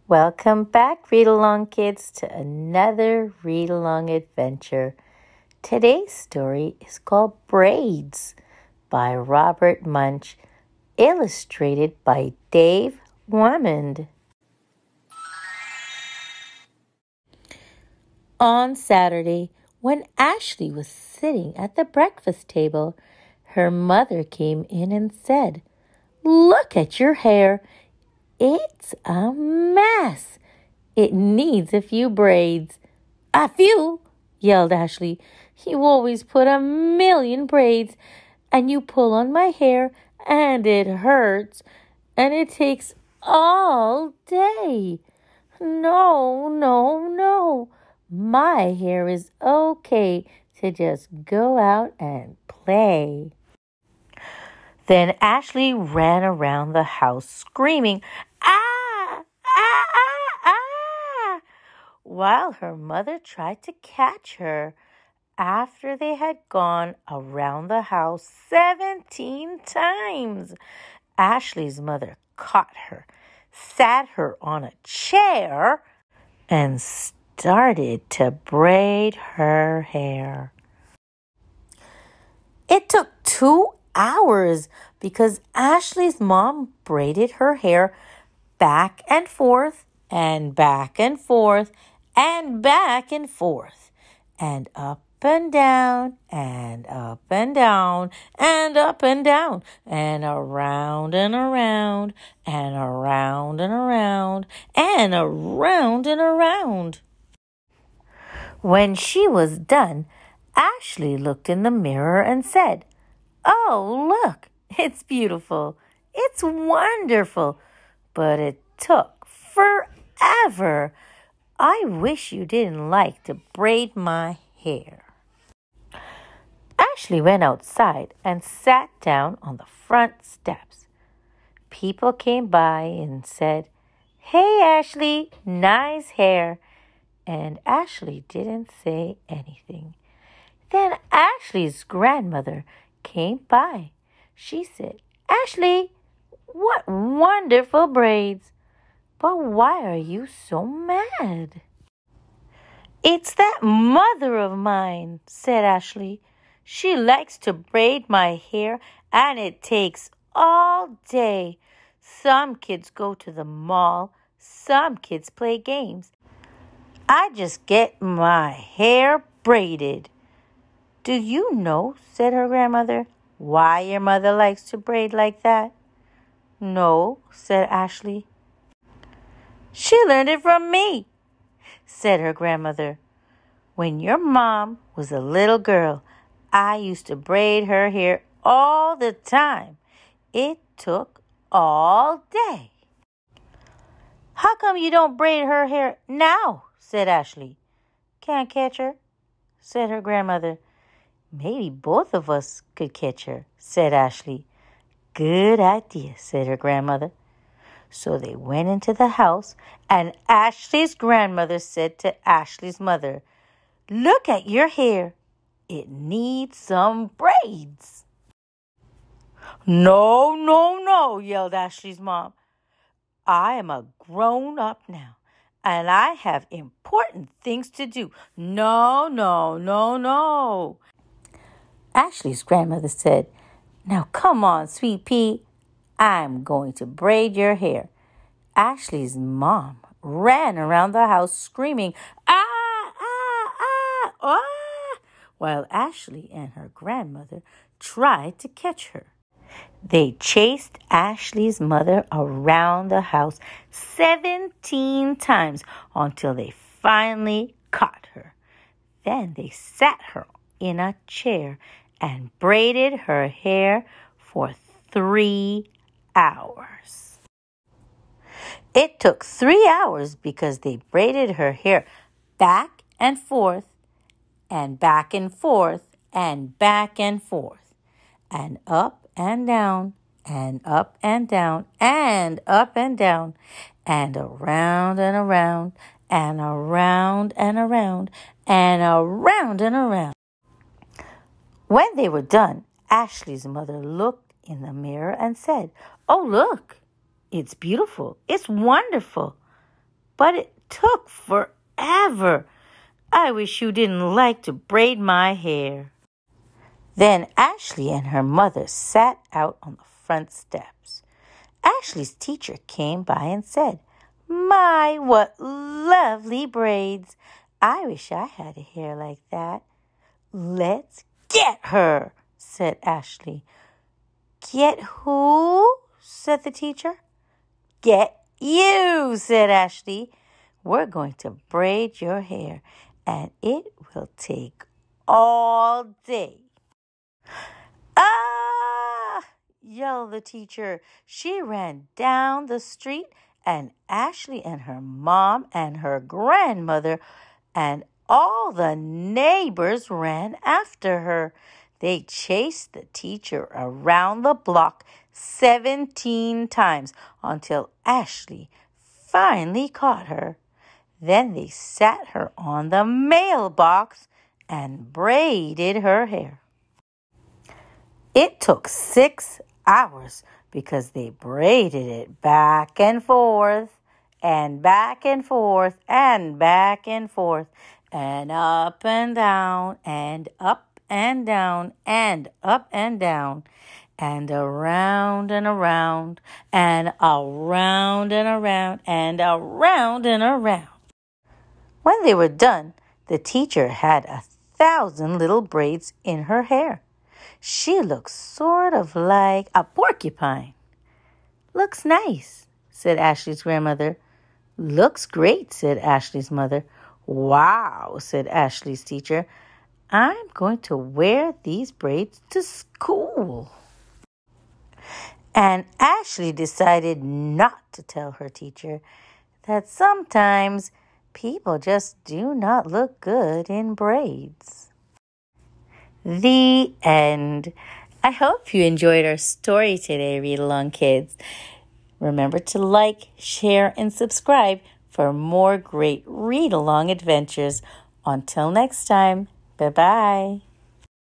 Welcome back, read-along kids, to another read-along adventure. Today's story is called Braids by Robert Munsch, illustrated by Dave Whamond. On Saturday, when Ashley was sitting at the breakfast table, her mother came in and said, "Look at your hair. It's a mess. It needs a few braids." "A few?" yelled Ashley. "You always put a million braids, and you pull on my hair, and it hurts, and it takes all day. No. My hair is okay to just go out and play." Then Ashley ran around the house screaming, "Ah! Ah! Ah! Ah!" while her mother tried to catch her. After they had gone around the house 17 times, Ashley's mother caught her, sat her on a chair, and started to braid her hair. It took 2 hours because Ashley's mom braided her hair back and forth and back and forth and back and forth and up and down and up and down and up and down and around and around and around and around and around and around. When she was done, Ashley looked in the mirror and said, "Oh, look, it's beautiful. It's wonderful. But it took forever. I wish you didn't like to braid my hair." Ashley went outside and sat down on the front steps. People came by and said, "Hey, Ashley, nice hair." And Ashley didn't say anything. Then Ashley's grandmother came by. She said, "Ashley, what wonderful braids. But why are you so mad?" "It's that mother of mine," said Ashley. "She likes to braid my hair, and it takes all day. Some kids go to the mall. Some kids play games. I just get my hair braided." "Do you know," said her grandmother, "why your mother likes to braid like that?" "No," said Ashley. "She learned it from me," said her grandmother. "When your mom was a little girl, I used to braid her hair all the time. It took all day." "How come you don't braid her hair now?" said Ashley. "Can't catch her," said her grandmother. "Maybe both of us could catch her," said Ashley. "Good idea," said her grandmother. So they went into the house, and Ashley's grandmother said to Ashley's mother, "Look at your hair. It needs some braids." No, yelled Ashley's mom. "I am a grown-up now, and I have important things to do. No. Ashley's grandmother said, "Now come on, sweet pea. I'm going to braid your hair." Ashley's mom ran around the house screaming, "Ah, ah, ah, ah," while Ashley and her grandmother tried to catch her. They chased Ashley's mother around the house 17 times until they finally caught her. Then they sat her in a chair and braided her hair for 3 hours. It took 3 hours because they braided her hair back and forth and back and forth and back and forth and up and down and up and down and up and down and around and around and around and around and around and around. When they were done, Ashley's mother looked in the mirror and said, "Oh, look, it's beautiful. It's wonderful. but it took forever. I wish you didn't like to braid my hair." Then Ashley and her mother sat out on the front steps. Ashley's teacher came by and said, "My, what lovely braids. I wish I had a hair like that." "Let's get her," said Ashley. "Get who?" said the teacher. "Get you," said Ashley. "We're going to braid your hair, and it will take all day." "Ah!" yelled the teacher. She ran down the street, and Ashley and her mom and her grandmother and all the neighbors ran after her. They chased the teacher around the block 17 times until Ashley finally caught her. Then they sat her on the mailbox and braided her hair. It took 6 hours because they braided it back and forth and back and forth and back and forth and up and down and up and down and up and down and around and around and around and around and around and around. When they were done, the teacher had 1,000 little braids in her hair. She looks sort of like a porcupine. "Looks nice," said Ashley's grandmother. "Looks great," said Ashley's mother. "Wow," said Ashley's teacher. "I'm going to wear these braids to school." And Ashley decided not to tell her teacher that sometimes people just do not look good in braids. The end. I hope you enjoyed our story today, Read Along Kids. Remember to like, share, and subscribe for more great read-along adventures. Until next time, bye-bye.